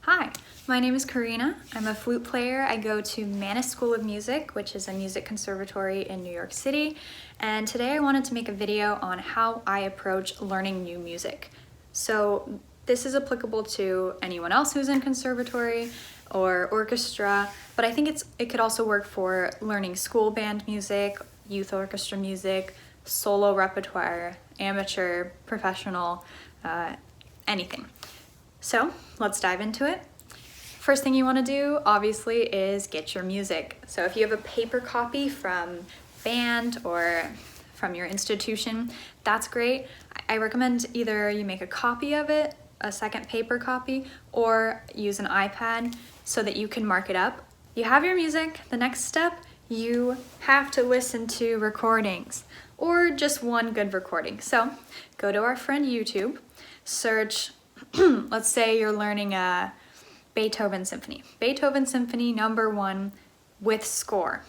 Hi, my name is Karina. I'm a flute player. I go to Mannes School of Music, which is a music conservatory in New York City. And today I wanted to make a video on how I approach learning new music. So this is applicable to anyone else who's in conservatory or orchestra, but I think it could also work for learning school band music, youth orchestra music, solo repertoire, amateur, professional, anything. So let's dive into it. First thing you want to do, obviously, is get your music. So if you have a paper copy from band or from your institution, that's great. I recommend either you make a copy of it, a second paper copy, or use an iPad so that you can mark it up. You have your music. The next step, you have to listen to recordings or just one good recording. So go to our friend YouTube, search let's say you're learning a Beethoven Symphony. Beethoven Symphony number 1 with score.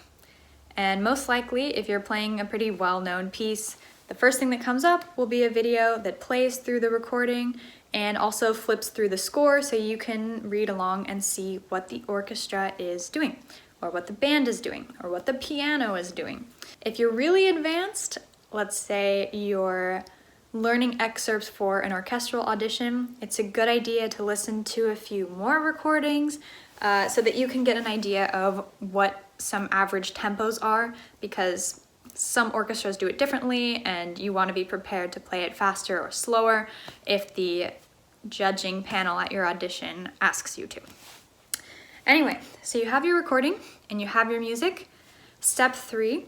And most likely, if you're playing a pretty well-known piece, the first thing that comes up will be a video that plays through the recording and also flips through the score so you can read along and see what the orchestra is doing, or what the band is doing, or what the piano is doing. If you're really advanced, let's say you're learning excerpts for an orchestral audition, it's a good idea to listen to a few more recordings so that you can get an idea of what some average tempos are, because some orchestras do it differently and you want to be prepared to play it faster or slower if the judging panel at your audition asks you to. Anyway, so you have your recording and you have your music. Step 3.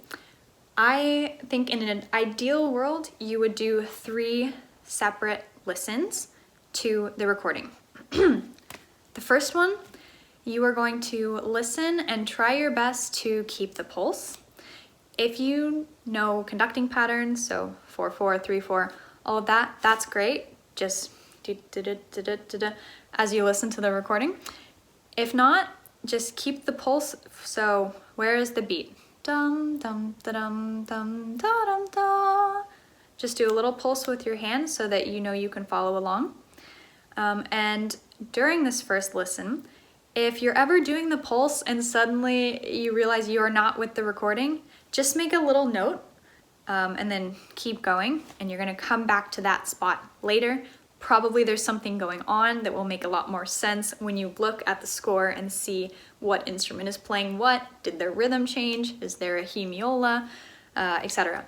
I think in an ideal world, you would do 3 separate listens to the recording. The first one, you are going to listen and try your best to keep the pulse. If you know conducting patterns, so 4/4, 3/4, all of that, that's great. Just as you listen to the recording. If not, just keep the pulse. So where is the beat? Dum dum da dum dum da dum da. Just do a little pulse with your hand so that you know you can follow along. And during this first listen, if you're ever doing the pulse and suddenly you realize you are not with the recording, just make a little note and then keep going, and you're going to come back to that spot later. Probably there's something going on that will make a lot more sense when you look at the score and see what instrument is playing what. Did their rhythm change? Is there a hemiola, etc.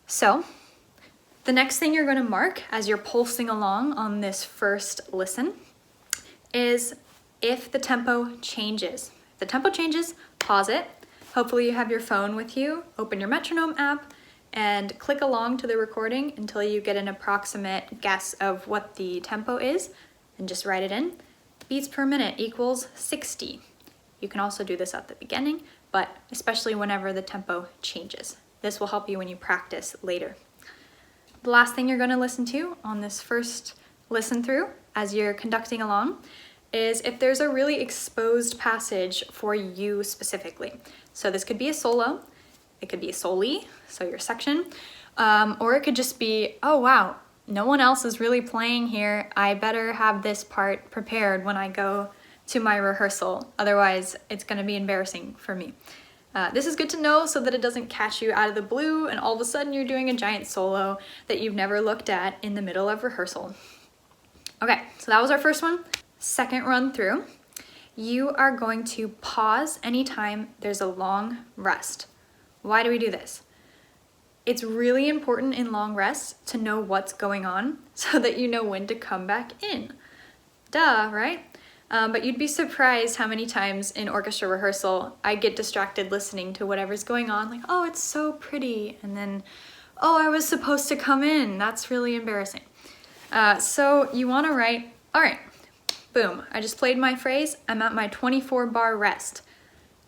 So the next thing you're going to mark as you're pulsing along on this first listen is if the tempo changes. If the tempo changes, pause it. Hopefully you have your phone with you. Open your metronome app and click along to the recording until you get an approximate guess of what the tempo is, and just write it in. Beats per minute equals 60. You can also do this at the beginning, but especially whenever the tempo changes. This will help you when you practice later. The last thing you're going to listen to on this first listen through as you're conducting along is if there's a really exposed passage for you specifically. So this could be a solo, it could be a soli, so your section, or it could just be, oh wow, no one else is really playing here. I better have this part prepared when I go to my rehearsal. Otherwise, it's going to be embarrassing for me. This is good to know so that it doesn't catch you out of the blue and all of a sudden you're doing a giant solo that you've never looked at in the middle of rehearsal. Okay, so that was our first one. Second run through, you are going to pause anytime there's a long rest. Why do we do this? It's really important in long rests to know what's going on so that you know when to come back in. Duh, right? But you'd be surprised how many times in orchestra rehearsal I get distracted listening to whatever's going on, like, oh, it's so pretty, and then, oh, I was supposed to come in. That's really embarrassing. So you want to write, all right, boom, I just played my phrase, I'm at my 24 bar rest.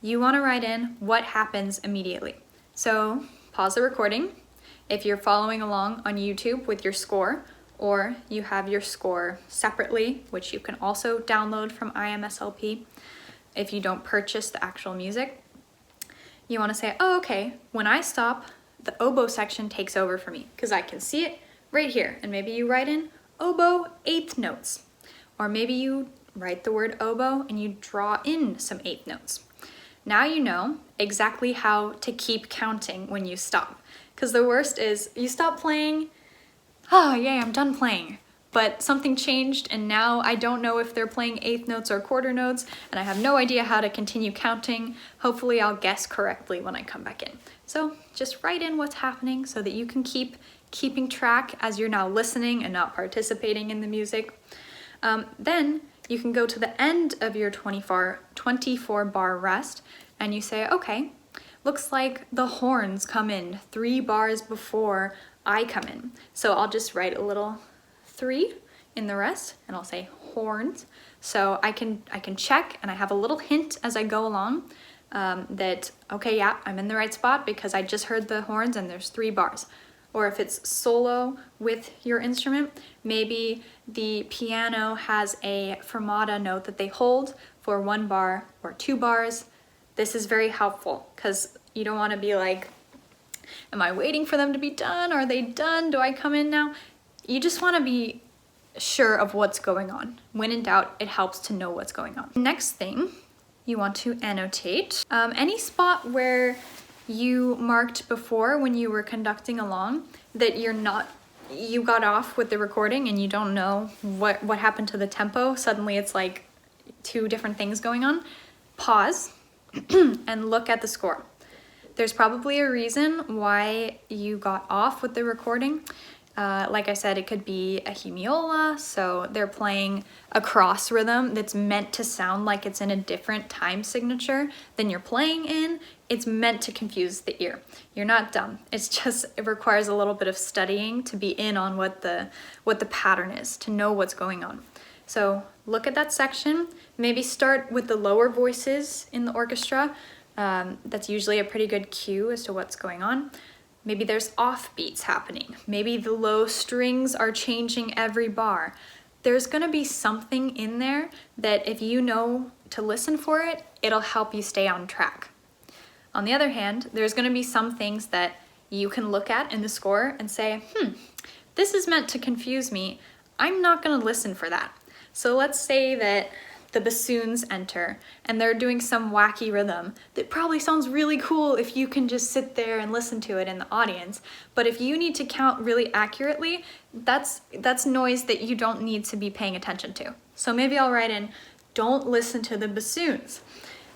You want to write in what happens immediately. So pause the recording if you're following along on YouTube with your score, or you have your score separately, which you can also download from IMSLP if you don't purchase the actual music. You want to say, oh, okay, when I stop, the oboe section takes over for me because I can see it right here. And maybe you write in oboe 8th notes. Or maybe you write the word oboe and you draw in some eighth notes. Now you know exactly how to keep counting when you stop. Because the worst is you stop playing, oh yay, I'm done playing. But something changed and now I don't know if they're playing eighth notes or quarter notes and I have no idea how to continue counting. Hopefully I'll guess correctly when I come back in. So just write in what's happening so that you can keeping track as you're now listening and not participating in the music. Then you can go to the end of your 24 bar rest and you say, okay, looks like the horns come in 3 bars before I come in. So I'll just write a little 3 in the rest and I'll say horns. So I can check and I have a little hint as I go along that, okay, yeah, I'm in the right spot because I just heard the horns and there's 3 bars. Or if it's solo with your instrument, maybe the piano has a fermata note that they hold for 1 bar or 2 bars. This is very helpful because you don't want to be like, am I waiting for them to be done? Are they done? Do I come in now? You just want to be sure of what's going on. When in doubt, it helps to know what's going on. Next thing, you want to annotate. Any spot where you marked before when you were conducting along that you got off with the recording and you don't know what happened to the tempo. Suddenly it's like 2 different things going on. Pause and look at the score. There's probably a reason why you got off with the recording. Like I said, it could be a hemiola, so they're playing a cross rhythm that's meant to sound like it's in a different time signature than you're playing in. It's meant to confuse the ear. You're not dumb. It's just, it requires a little bit of studying to be in on what the pattern is, to know what's going on. So look at that section, maybe start with the lower voices in the orchestra. That's usually a pretty good cue as to what's going on. Maybe there's offbeats happening. Maybe the low strings are changing every bar. There's gonna be something in there that if you know to listen for it, it'll help you stay on track. On the other hand, there's gonna be some things that you can look at in the score and say, this is meant to confuse me. I'm not gonna listen for that. So let's say that the bassoons enter and they're doing some wacky rhythm that probably sounds really cool if you can just sit there and listen to it in the audience. But if you need to count really accurately, that's noise that you don't need to be paying attention to. So maybe I'll write in, don't listen to the bassoons.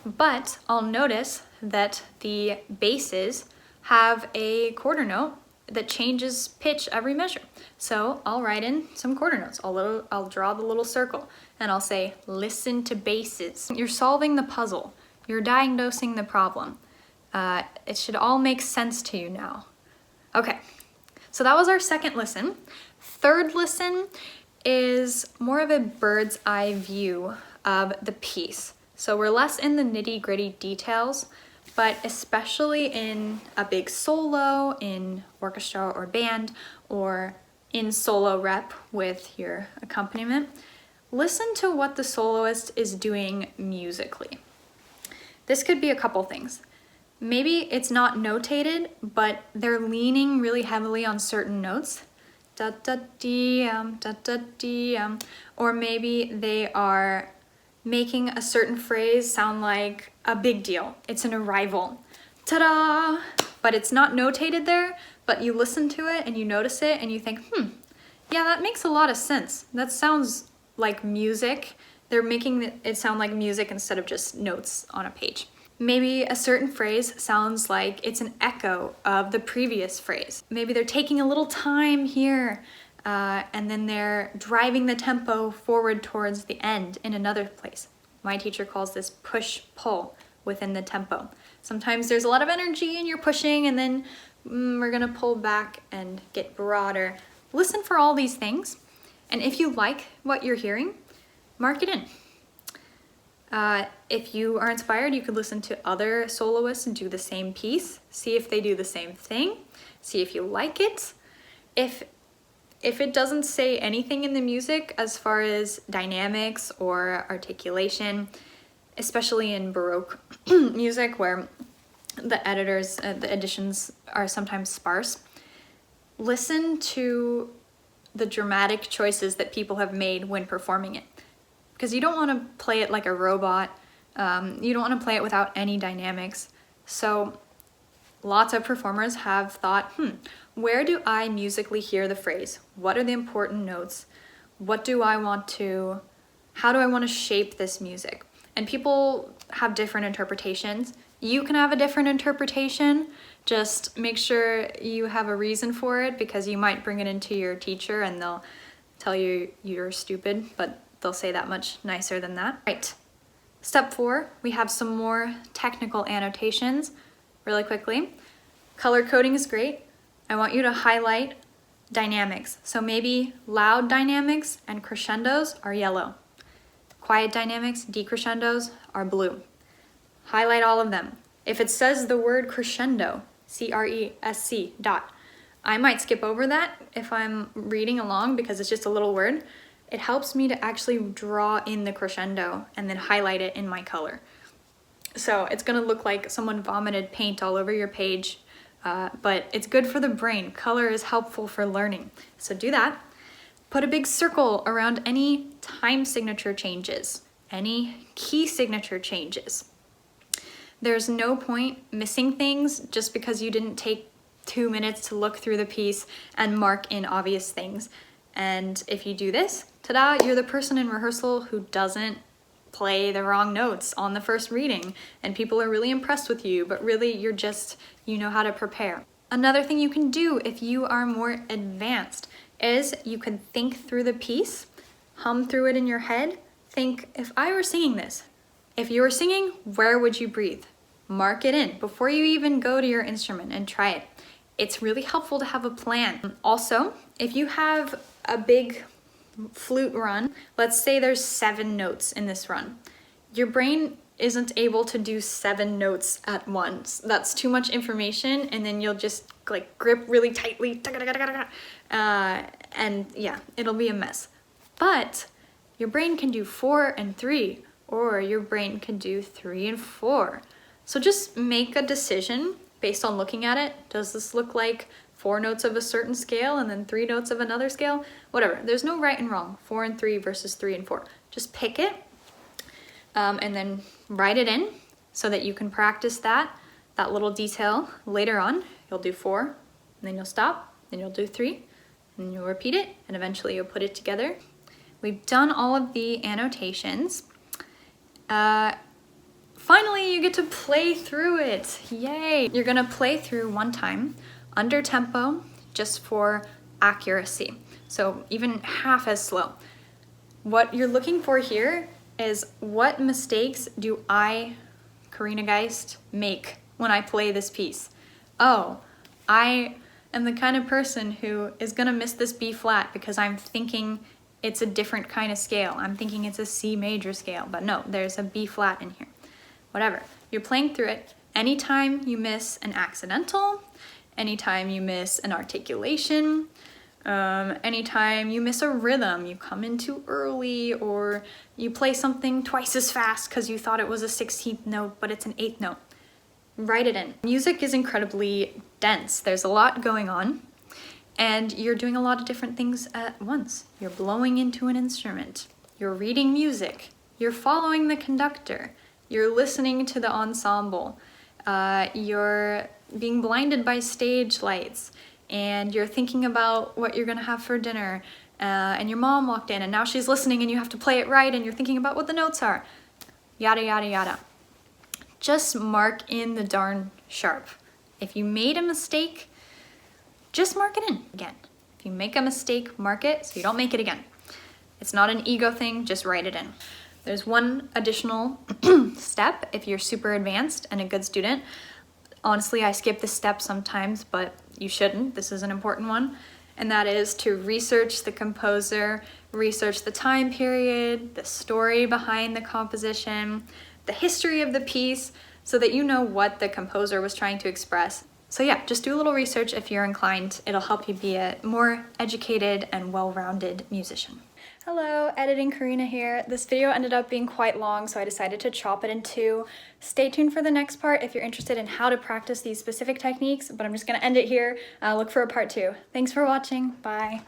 But I'll notice that the basses have a quarter note that changes pitch every measure. So I'll write in some quarter notes. I'll draw the little circle and I'll say, listen to basses. You're solving the puzzle. You're diagnosing the problem. It should all make sense to you now. Okay, so that was our second listen. Third listen is more of a bird's eye view of the piece. So we're less in the nitty-gritty details, but especially in a big solo, in orchestra or band, or in solo rep with your accompaniment, listen to what the soloist is doing musically. This could be a couple things. Maybe it's not notated, but they're leaning really heavily on certain notes. Da da dee da da dee or maybe they are making a certain phrase sound like a big deal. It's an arrival. Ta-da! But it's not notated there, but you listen to it and you notice it and you think, yeah, that makes a lot of sense. That sounds like music. They're making it sound like music instead of just notes on a page. Maybe a certain phrase sounds like it's an echo of the previous phrase. Maybe they're taking a little time here and then they're driving the tempo forward towards the end in another place. My teacher calls this push-pull within the tempo. Sometimes there's a lot of energy and you're pushing and then we're gonna pull back and get broader. Listen for all these things, and if you like what you're hearing, mark it in. If you are inspired, you could listen to other soloists and do the same piece, see if they do the same thing, see if you like it. If it doesn't say anything in the music as far as dynamics or articulation, especially in Baroque music where the additions are sometimes sparse, listen to the dramatic choices that people have made when performing it. because you don't want to play it like a robot. You don't want to play it without any dynamics. So lots of performers have thought, where do I musically hear the phrase? What are the important notes? How do I want to shape this music? And people have different interpretations. You can have a different interpretation. Just make sure you have a reason for it, because you might bring it into your teacher and they'll tell you you're stupid, but they'll say that much nicer than that. Right. Step 4, we have some more technical annotations really quickly. Color coding is great. I want you to highlight dynamics. So maybe loud dynamics and crescendos are yellow. Quiet dynamics, decrescendos are blue. Highlight all of them. If it says the word crescendo, C-R-E-S-C dot, I might skip over that if I'm reading along because it's just a little word. It helps me to actually draw in the crescendo and then highlight it in my color. So it's gonna look like someone vomited paint all over your page, but it's good for the brain. Color is helpful for learning. So do that. Put a big circle around any time signature changes, any key signature changes. There's no point missing things just because you didn't take 2 minutes to look through the piece and mark in obvious things. And if you do this, ta-da, you're the person in rehearsal who doesn't play the wrong notes on the first reading, and people are really impressed with you, but really you know how to prepare. Another thing you can do if you are more advanced is you can think through the piece, hum through it in your head, think, if I were singing this, if you were singing, where would you breathe? Mark it in before you even go to your instrument and try it. It's really helpful to have a plan. Also, if you have a big flute run, let's say there's 7 notes in this run. Your brain isn't able to do 7 notes at once. That's too much information, and then you'll just like grip really tightly, and yeah, it'll be a mess. But your brain can do 4 and 3, or your brain can do 3 and 4. So just make a decision based on looking at it. Does this look like 4 notes of a certain scale and then 3 notes of another scale? Whatever. There's no right and wrong. 4 and 3 versus 3 and 4. Just pick it and then write it in so that you can practice that little detail later on. You'll do 4, and then you'll stop, then you'll do 3, and then you'll repeat it, and eventually you'll put it together. We've done all of the annotations. Finally, you get to play through it. Yay! You're gonna play through one time, under tempo, just for accuracy. So even half as slow. What you're looking for here is, what mistakes do I, Karina Geist, make when I play this piece? Oh, I am the kind of person who is gonna miss this B flat because I'm thinking it's a different kind of scale. I'm thinking it's a C major scale, but no, there's a B flat in here. Whatever, you're playing through it. Anytime you miss an accidental, anytime you miss an articulation, anytime you miss a rhythm, you come in too early, or you play something twice as fast because you thought it was a 16th note, but it's an 8th note. Write it in. Music is incredibly dense. There's a lot going on, and you're doing a lot of different things at once. You're blowing into an instrument, you're reading music, you're following the conductor, you're listening to the ensemble, you're being blinded by stage lights, and you're thinking about what you're gonna have for dinner, and your mom walked in and now she's listening and you have to play it right, and you're thinking about what the notes are, yada, yada, yada. Just mark in the darn sharp. If you made a mistake, just mark it in again. If you make a mistake, mark it so you don't make it again. It's not an ego thing, just write it in. There's one additional step if you're super advanced and a good student. Honestly, I skip this step sometimes, but you shouldn't. This is an important one. And that is to research the composer, research the time period, the story behind the composition, the history of the piece, so that you know what the composer was trying to express. So yeah, just do a little research if you're inclined. It'll help you be a more educated and well-rounded musician. Hello, Editing Karina here. This video ended up being quite long, so I decided to chop it in 2. Stay tuned for the next part if you're interested in how to practice these specific techniques, but I'm just gonna end it here. Look for a part 2. Thanks for watching, bye.